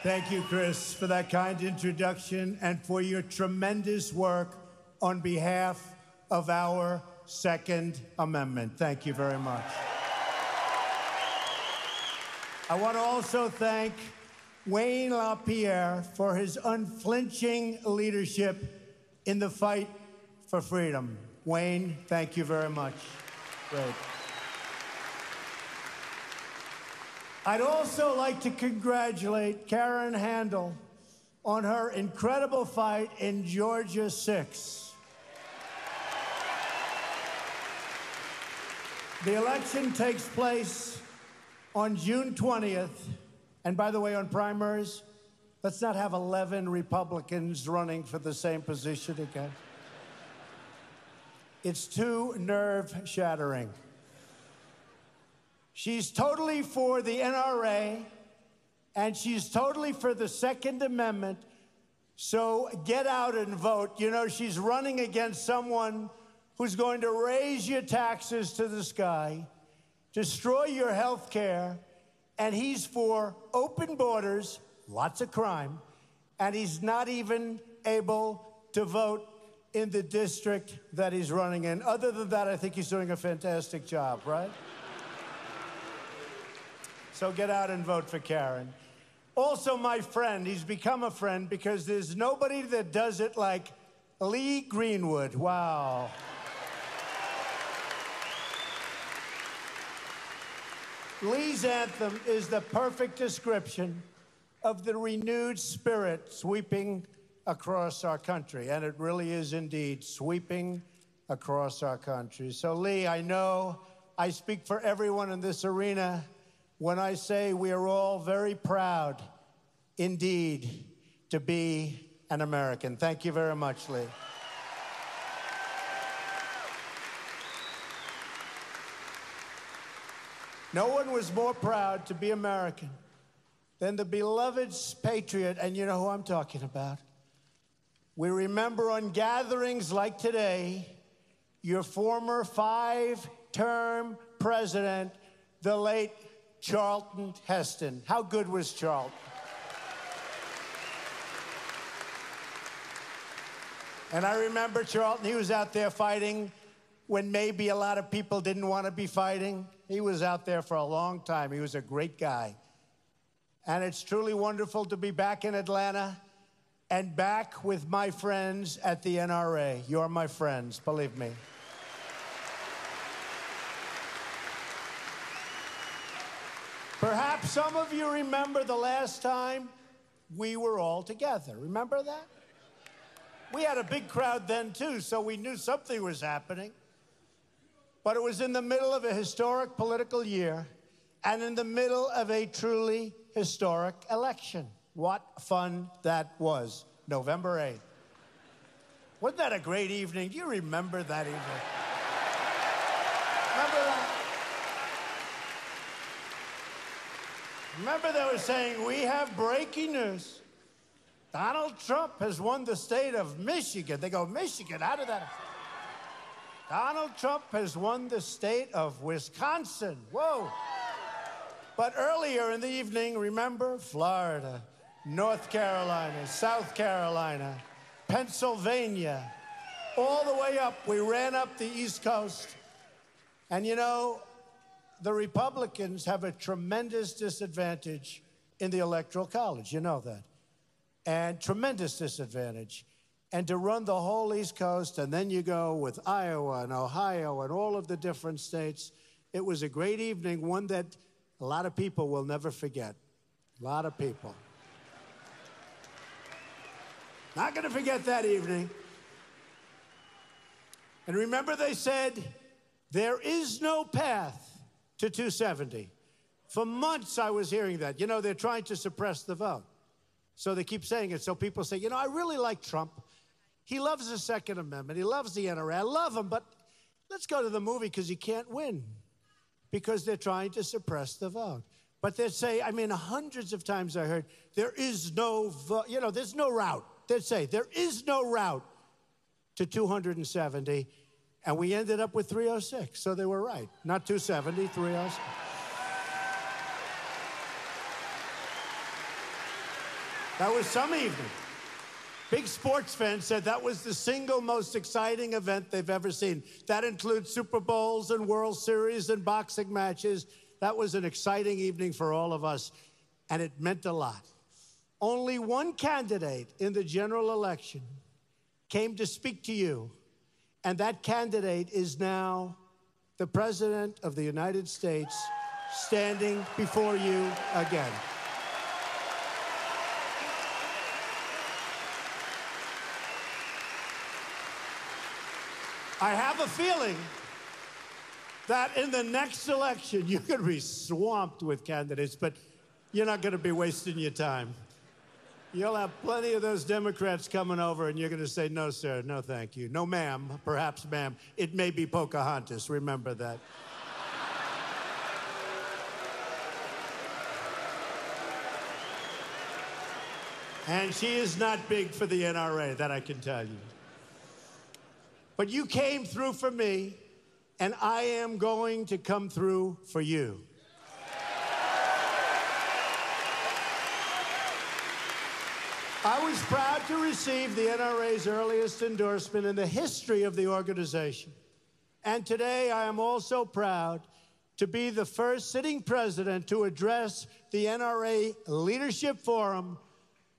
Thank you, Chris, for that kind introduction and for your tremendous work on behalf of our Second Amendment. Thank you very much. I want to also thank Wayne LaPierre for his unflinching leadership in the fight for freedom. Wayne, thank you very much. Great. I'd also like to congratulate Karen Handel on her incredible fight in Georgia 6. The election takes place on June 20th. And by the way, on primaries, let's not have 11 Republicans running for the same position again. It's too nerve-shattering. She's totally for the NRA, and she's totally for the Second Amendment, so get out and vote. You know, she's running against someone who's going to raise your taxes to the sky, destroy your health care, and he's for open borders, lots of crime, and he's not even able to vote in the district that he's running in. Other than that, I think he's doing a fantastic job, right? So get out and vote for Karen. Also, my friend, he's become a friend because there's nobody that does it like Lee Greenwood. Wow. Lee's anthem is the perfect description of the renewed spirit sweeping across our country. And it really is indeed sweeping across our country. So, Lee, I know I speak for everyone in this arena when I say we are all very proud, indeed, to be an American. Thank you very much, Lee. No one was more proud to be American than the beloved patriot, and you know who I'm talking about. We remember on gatherings like today, your former 5-term president, the late Charlton Heston. How good was Charlton? And I remember Charlton, he was out there fighting when maybe a lot of people didn't want to be fighting. He was out there for a long time. He was a great guy. And it's truly wonderful to be back in Atlanta and back with my friends at the NRA. You're my friends, believe me. Perhaps some of you remember the last time we were all together. Remember that? We had a big crowd then, too, so we knew something was happening. But it was in the middle of a historic political year and in the middle of a truly historic election. What fun that was, November 8th. Wasn't that a great evening? Do you remember that evening? Remember that? Remember they were saying, we have breaking news. Donald Trump has won the state of Michigan. They go, Michigan, how did that? Donald Trump has won the state of Wisconsin. Whoa. But earlier in the evening, remember, Florida, North Carolina, South Carolina, Pennsylvania, all the way up. We ran up the East Coast. And you know, the Republicans have a tremendous disadvantage in the Electoral College. You know that. And tremendous disadvantage. And to run the whole East Coast, and then you go with Iowa and Ohio and all of the different states. It was a great evening, one that a lot of people will never forget. A lot of people. Not going to forget that evening. And remember they said, there is no path to 270. For months I was hearing that. You know, they're trying to suppress the vote. So they keep saying it. So people say, you know, I really like Trump. He loves the Second Amendment. He loves the NRA. I love him, but let's go to the movie because he can't win because they're trying to suppress the vote. But they'd say, I mean, hundreds of times I heard, there is no vote. You know, there's no route. They'd say, there is no route to 270. And we ended up with 306. So they were right. Not 270, 306. That was some evening. Big sports fans said that was the single most exciting event they've ever seen. That includes Super Bowls and World Series and boxing matches. That was an exciting evening for all of us, and it meant a lot. Only one candidate in the general election came to speak to you, and that candidate is now the President of the United States standing before you again. I have a feeling that in the next election, you're going to be swamped with candidates, but you're not going to be wasting your time. You'll have plenty of those Democrats coming over, and you're going to say, no, sir, no, thank you. No, ma'am, perhaps, ma'am. It may be Pocahontas. Remember that. And she is not big for the NRA, that I can tell you. But you came through for me, and I am going to come through for you. I was proud to receive the NRA's earliest endorsement in the history of the organization. And today I am also proud to be the first sitting president to address the NRA Leadership Forum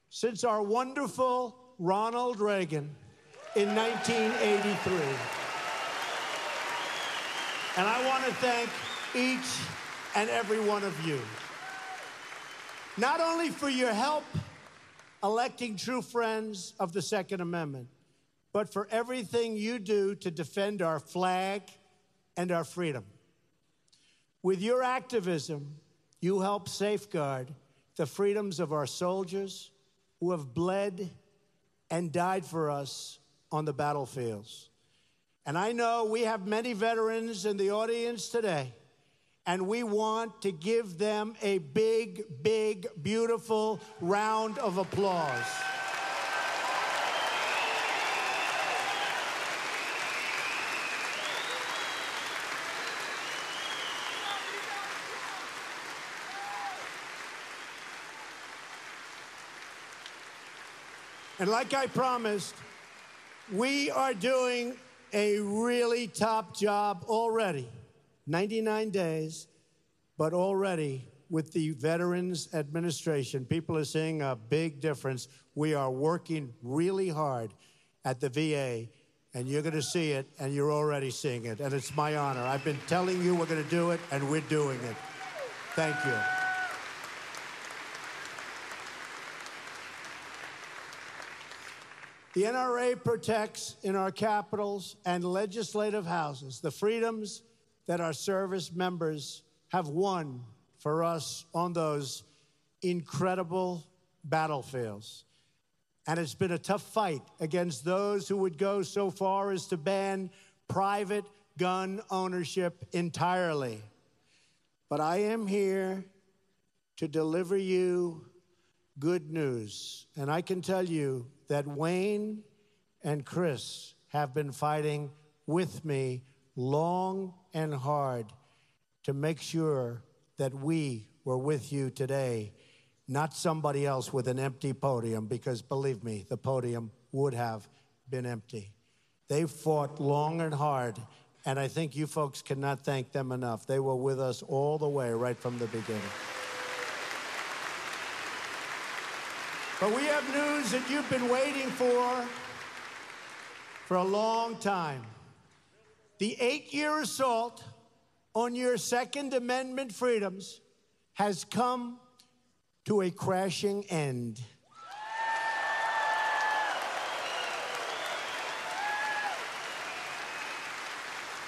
since our wonderful Ronald Reagan in 1983. And I want to thank each and every one of you, not only for your help electing true friends of the Second Amendment, but for everything you do to defend our flag and our freedom. With your activism, you help safeguard the freedoms of our soldiers who have bled and died for us on the battlefields. And I know we have many veterans in the audience today, and we want to give them a big, big, beautiful round of applause. And like I promised, we are doing a really top job already. 99 days, but already with the Veterans Administration, people are seeing a big difference. We are working really hard at the VA, and you're going to see it, and you're already seeing it, and it's my honor. I've been telling you we're going to do it, and we're doing it. Thank you. The NRA protects in our capitals and legislative houses the freedoms that our service members have won for us on those incredible battlefields. And it's been a tough fight against those who would go so far as to ban private gun ownership entirely. But I am here to deliver you good news. And I can tell you that Wayne and Chris have been fighting with me long and hard to make sure that we were with you today, not somebody else with an empty podium, because believe me, the podium would have been empty. They fought long and hard, and I think you folks cannot thank them enough. They were with us all the way, right from the beginning. But we have news that you've been waiting for a long time. The 8-year assault on your Second Amendment freedoms has come to a crashing end.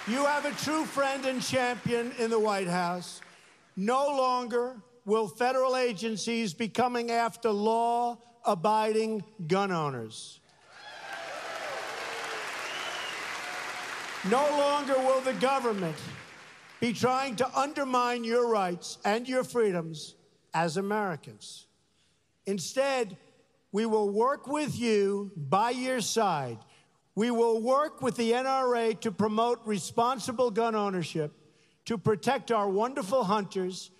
You have a true friend and champion in the White House. No longer will federal agencies be coming after law-abiding gun owners. No longer will the government be trying to undermine your rights and your freedoms as Americans. Instead, we will work with you by your side. We will work with the NRA to promote responsible gun ownership, to protect our wonderful hunters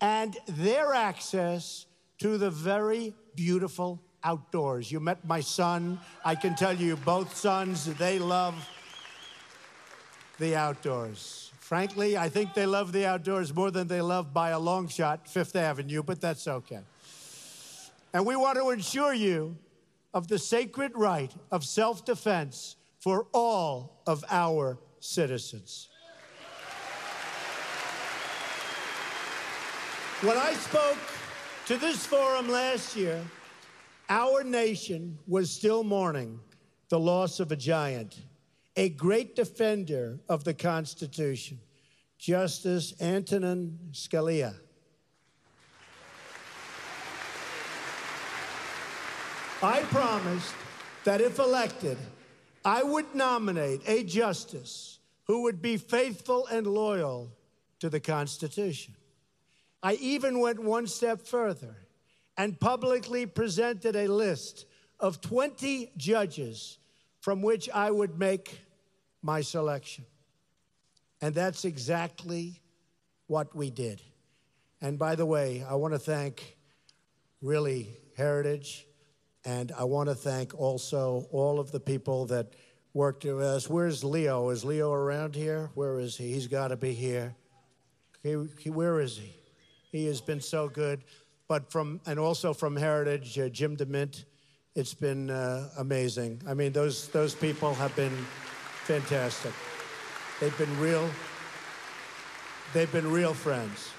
and their access to the very beautiful outdoors. You met my son. I can tell you, both sons, they love the outdoors. Frankly, I think they love the outdoors more than they love, by a long shot, Fifth Avenue, but that's okay. And we want to assure you of the sacred right of self-defense for all of our citizens. When I spoke to this forum last year, our nation was still mourning the loss of a giant, a great defender of the Constitution, Justice Antonin Scalia. I promised that if elected, I would nominate a justice who would be faithful and loyal to the Constitution. I even went one step further and publicly presented a list of 20 judges from which I would make my selection. And that's exactly what we did. And by the way, I want to thank really Heritage, and I want to thank also all of the people that worked with us. Where's Leo? Is Leo around here? Where is he? He's got to be here. Where is he? He has been so good. But and also from Heritage, Jim DeMint, it's been amazing. I mean, those people have been fantastic. They've been real friends.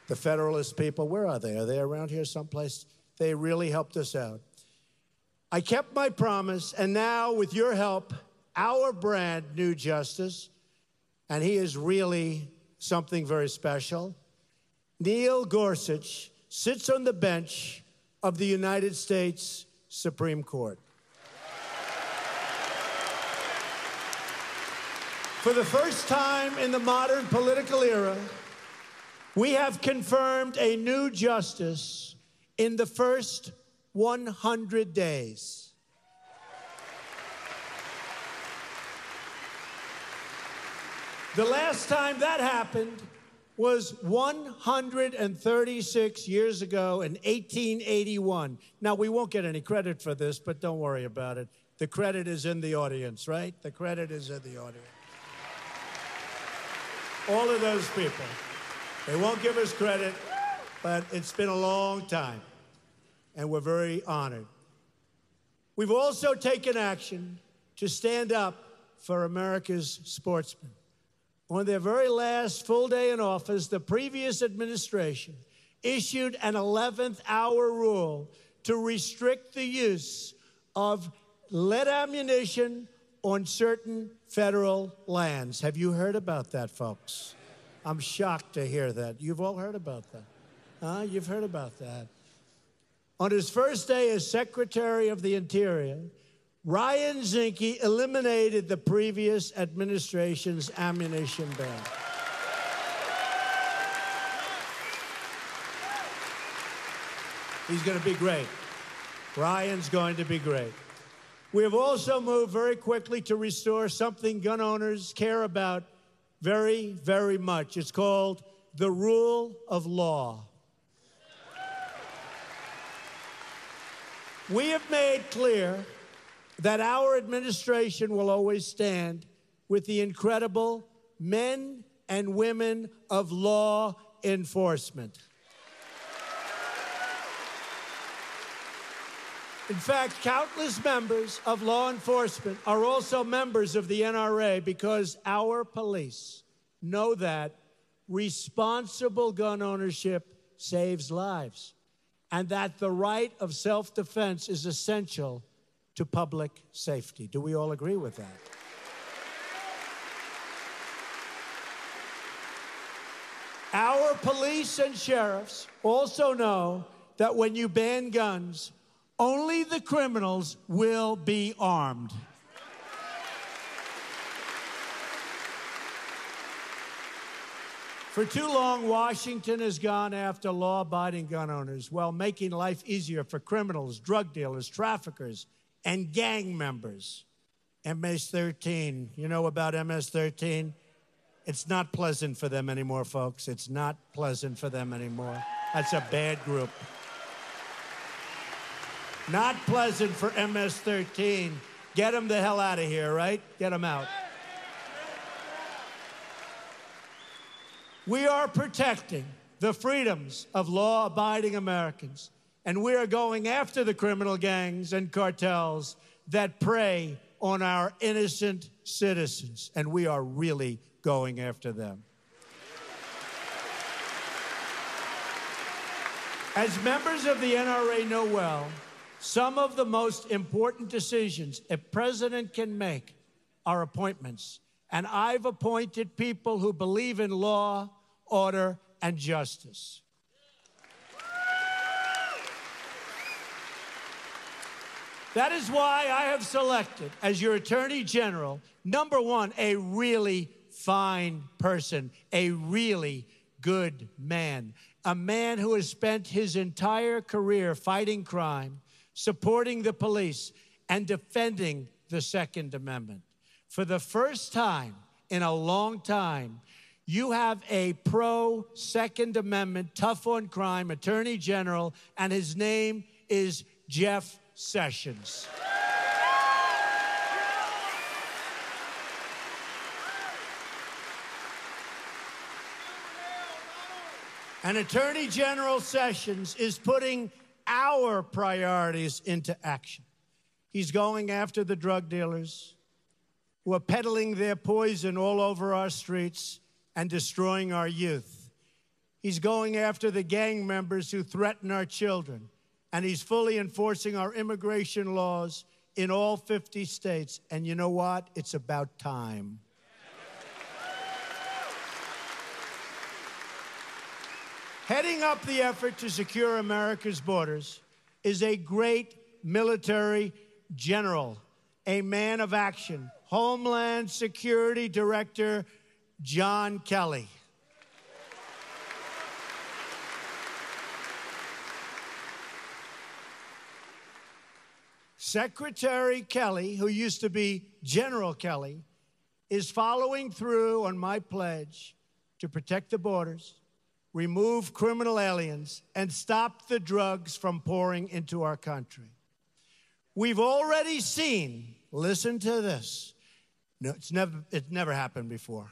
The Federalist people, where are they? Are they around here someplace? They really helped us out. I kept my promise, and now, with your help, our brand new justice, and he is really something very special, Neil Gorsuch, sits on the bench of the United States Supreme Court. For the first time in the modern political era, we have confirmed a new justice in the first 100 days. The last time that happened was 136 years ago in 1881. Now, we won't get any credit for this, but don't worry about it. The credit is in the audience, right? The credit is in the audience. All of those people. They won't give us credit, but it's been a long time, and we're very honored. We've also taken action to stand up for America's sportsmen. On their very last full day in office, the previous administration issued an 11th hour rule to restrict the use of lead ammunition on certain federal lands. Have you heard about that, folks? I'm shocked to hear that. You've all heard about that. You've heard about that. On his first day as Secretary of the Interior, Ryan Zinke eliminated the previous administration's ammunition ban. He's going to be great. Ryan's going to be great. We have also moved very quickly to restore something gun owners care about very, very much. It's called the rule of law. We have made clear that our administration will always stand with the incredible men and women of law enforcement. In fact, countless members of law enforcement are also members of the NRA because our police know that responsible gun ownership saves lives and that the right of self-defense is essential to public safety. Do we all agree with that? Our police and sheriffs also know that when you ban guns, only the criminals will be armed. For too long, Washington has gone after law-abiding gun owners while making life easier for criminals, drug dealers, traffickers, and gang members. MS-13, you know about MS-13? It's not pleasant for them anymore, folks. It's not pleasant for them anymore. That's a bad group. Not pleasant for MS-13. Get him the hell out of here, right? Get him out. We are protecting the freedoms of law-abiding Americans, and we are going after the criminal gangs and cartels that prey on our innocent citizens, and we are really going after them. As members of the NRA know well, some of the most important decisions a president can make are appointments, and I've appointed people who believe in law, order, and justice. That is why I have selected as your Attorney General, number one, a really fine person, a really good man, a man who has spent his entire career fighting crime, supporting the police, and defending the Second Amendment. For the first time in a long time, you have a pro-Second Amendment, tough-on-crime Attorney General, and his name is Jeff Sessions. And Attorney General Sessions is putting our priorities into action. He's going after the drug dealers who are peddling their poison all over our streets and destroying our youth. He's going after the gang members who threaten our children. And he's fully enforcing our immigration laws in all 50 states. And you know what? It's about time. Heading up the effort to secure America's borders is a great military general, a man of action, Homeland Security Director John Kelly. Secretary Kelly, who used to be General Kelly, is following through on my pledge to protect the borders, remove criminal aliens, and stop the drugs from pouring into our country. We've already seen, listen to this, no, it's never happened before.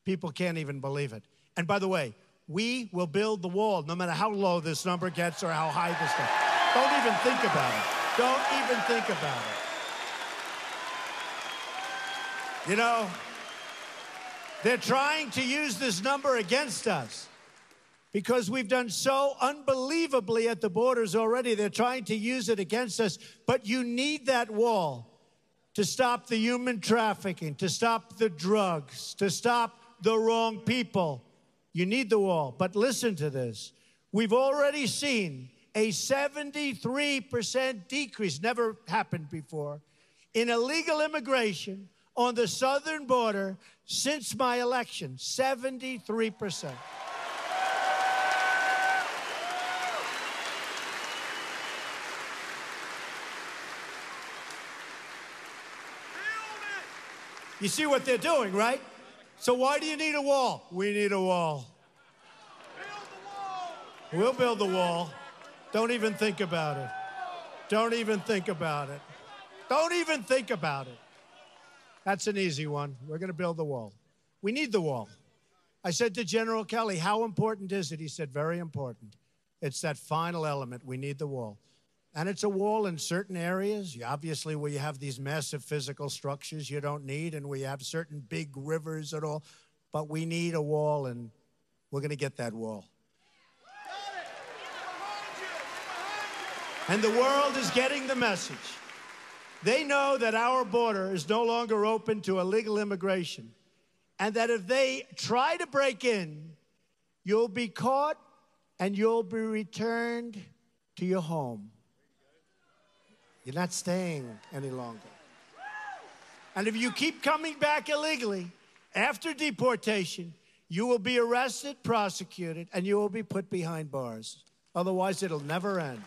People can't even believe it. And by the way, we will build the wall no matter how low this number gets or how high this gets. Don't even think about it. Don't even think about it. You know, they're trying to use this number against us because we've done so unbelievably at the borders already. They're trying to use it against us. But you need that wall to stop the human trafficking, to stop the drugs, to stop the wrong people. You need the wall. But listen to this. We've already seen a 73% decrease, never happened before, in illegal immigration on the southern border since my election. 73%. You see what they're doing, right? So why do you need a wall? We need a wall. Build the wall. We'll build the wall. Don't even think about it. Don't even think about it. Don't even think about it. That's an easy one. We're going to build the wall. We need the wall. I said to General Kelly, how important is it? He said, very important. It's that final element. We need the wall. And it's a wall in certain areas. Obviously, where you have these massive physical structures you don't need, and we have certain big rivers and all. But we need a wall, and we're going to get that wall. And the world is getting the message. They know that our border is no longer open to illegal immigration, and that if they try to break in, you'll be caught and you'll be returned to your home. You're not staying any longer. And if you keep coming back illegally after deportation, you will be arrested, prosecuted, and you will be put behind bars. Otherwise, it'll never end.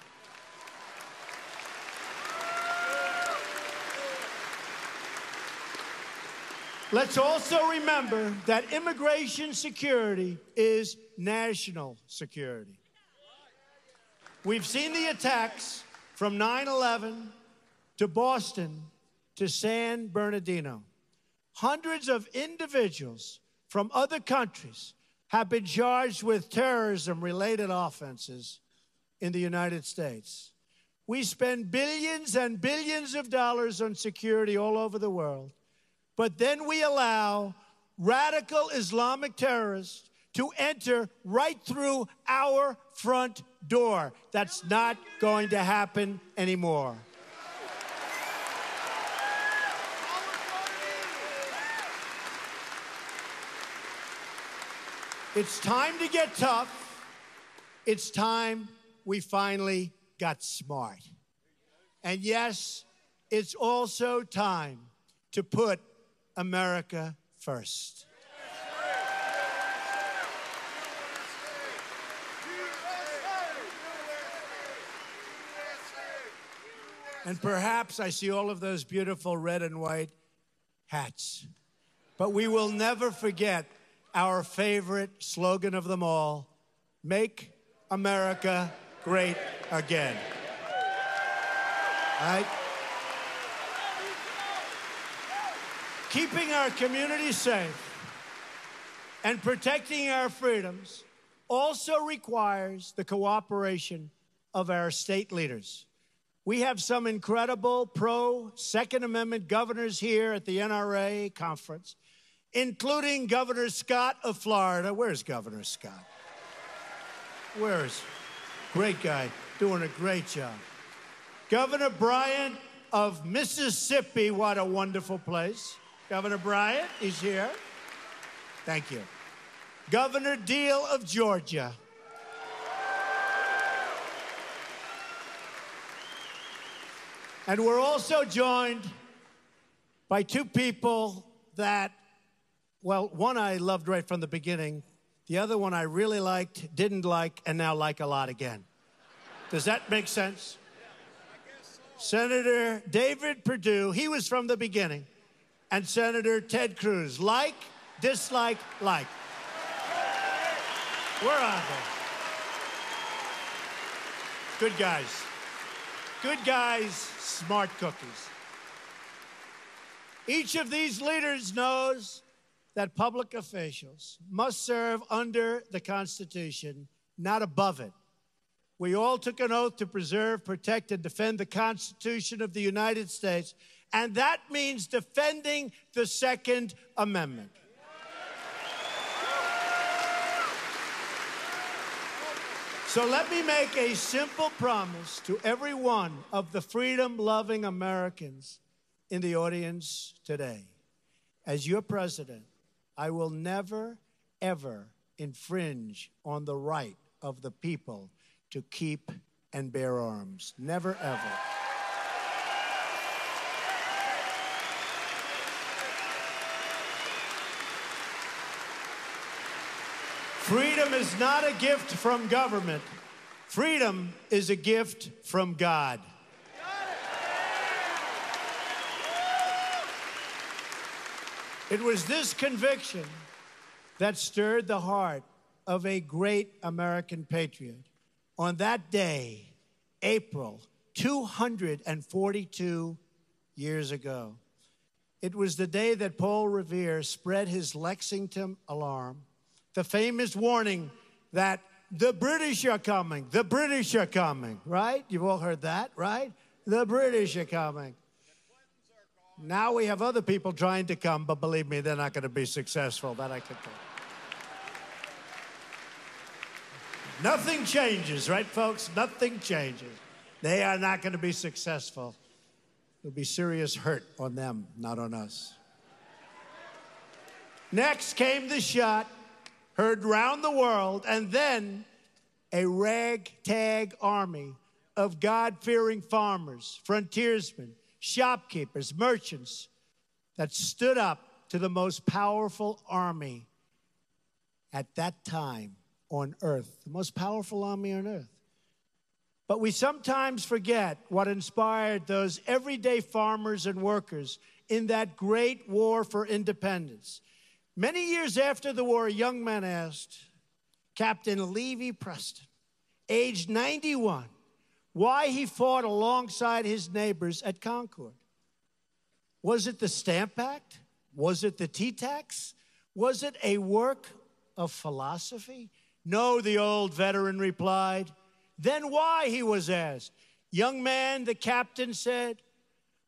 Let's also remember that immigration security is national security. We've seen the attacks from 9/11 to Boston to San Bernardino. Hundreds of individuals from other countries have been charged with terrorism-related offenses in the United States. We spend billions and billions of dollars on security all over the world, but then we allow radical Islamic terrorists to enter right through our front door. That's not going to happen anymore. It's time to get tough. It's time we finally got smart. And yes, it's also time to put America first. And perhaps I see all of those beautiful red and white hats. But we will never forget our favorite slogan of them all, make America great again. Right? Keeping our communities safe and protecting our freedoms also requires the cooperation of our state leaders. We have some incredible pro-Second Amendment governors here at the NRA conference, including Governor Scott of Florida. Where's Governor Scott? Where's? Great guy, doing a great job. Governor Bryant of Mississippi, what a wonderful place. Governor Bryant, he's here. Thank you. Governor Deal of Georgia. And we're also joined by two people that, well, one I loved right from the beginning. The other one I really liked, didn't like, and now like a lot again. Does that make sense? Senator David Perdue, he was from the beginning. And Senator Ted Cruz, like, dislike, like. Where are they? Good guys. Good guys, smart cookies. Each of these leaders knows that public officials must serve under the Constitution, not above it. We all took an oath to preserve, protect, and defend the Constitution of the United States, and that means defending the Second Amendment. So let me make a simple promise to every one of the freedom-loving Americans in the audience today. As your president, I will never, ever infringe on the right of the people to keep and bear arms. Never, ever. Freedom is not a gift from government. Freedom is a gift from God. It was this conviction that stirred the heart of a great American patriot. On that day, April 242 years ago, it was the day that Paul Revere spread his Lexington alarm, the famous warning that the British are coming, the British are coming, right? You've all heard that, right? The British are coming. Now we have other people trying to come, but believe me, they're not going to be successful. That I can tell. Nothing changes, right, folks? Nothing changes. They are not going to be successful. There'll be serious hurt on them, not on us. Next came the shot, heard round the world, and then a ragtag army of God-fearing farmers, frontiersmen, shopkeepers, merchants that stood up to the most powerful army at that time on earth, the most powerful army on earth. But we sometimes forget what inspired those everyday farmers and workers in that great war for independence. Many years after the war, a young man asked Captain Levi Preston, aged 91, why he fought alongside his neighbors at Concord. Was it the Stamp Act? Was it the tea tax? Was it a work of philosophy? No, the old veteran replied. Then why, he was asked. Young man, the captain said,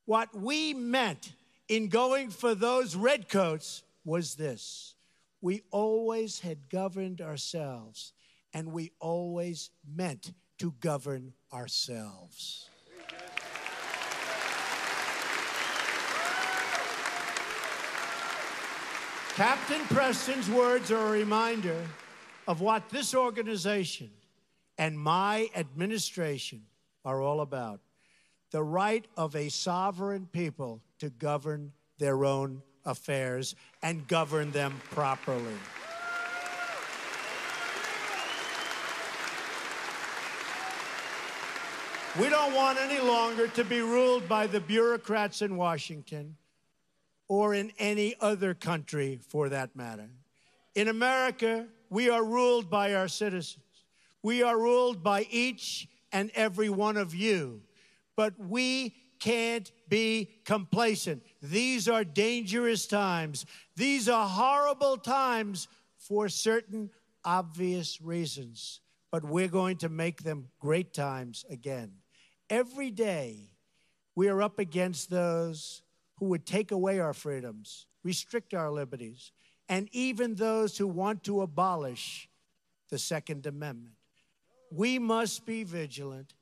what we meant in going for those redcoats was this. We always had governed ourselves, and we always meant to govern ourselves. Captain Preston's words are a reminder of what this organization and my administration are all about. The right of a sovereign people to govern their own affairs and govern them properly. We don't want any longer to be ruled by the bureaucrats in Washington or in any other country for that matter. In America, we are ruled by our citizens. We are ruled by each and every one of you. But we can't be complacent. These are dangerous times. These are horrible times for certain obvious reasons. But we're going to make them great times again. Every day, we are up against those who would take away our freedoms, restrict our liberties, and even those who want to abolish the Second Amendment. We must be vigilant,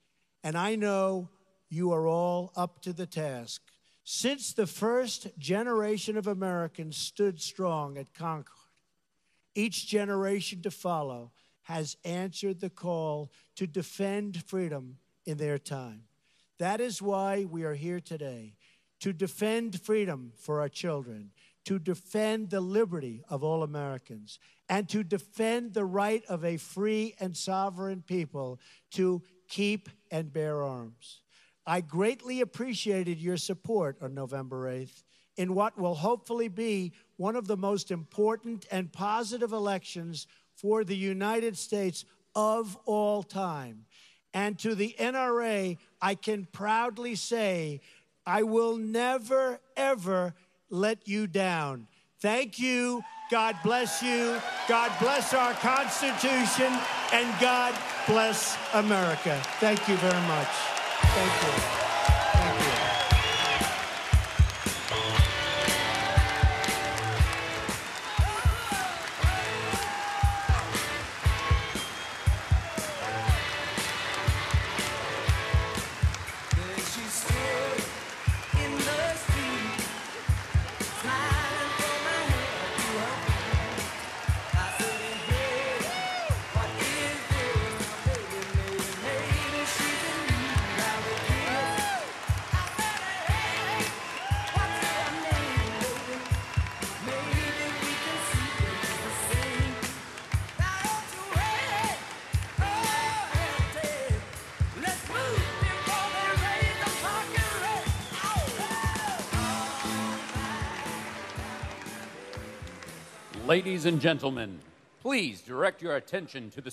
and I know you are all up to the task. Since the first generation of Americans stood strong at Concord, each generation to follow has answered the call to defend freedom in their time. That is why we are here today, to defend freedom for our children, to defend the liberty of all Americans, and to defend the right of a free and sovereign people to keep and bear arms. I greatly appreciated your support on November 8th in what will hopefully be one of the most important and positive elections for the United States of all time. And to the NRA, I can proudly say, I will never, ever let you down. Thank you. God bless you. God bless our Constitution. And God bless America. Thank you very much. Thank you. Thank you. Ladies and gentlemen, please direct your attention to the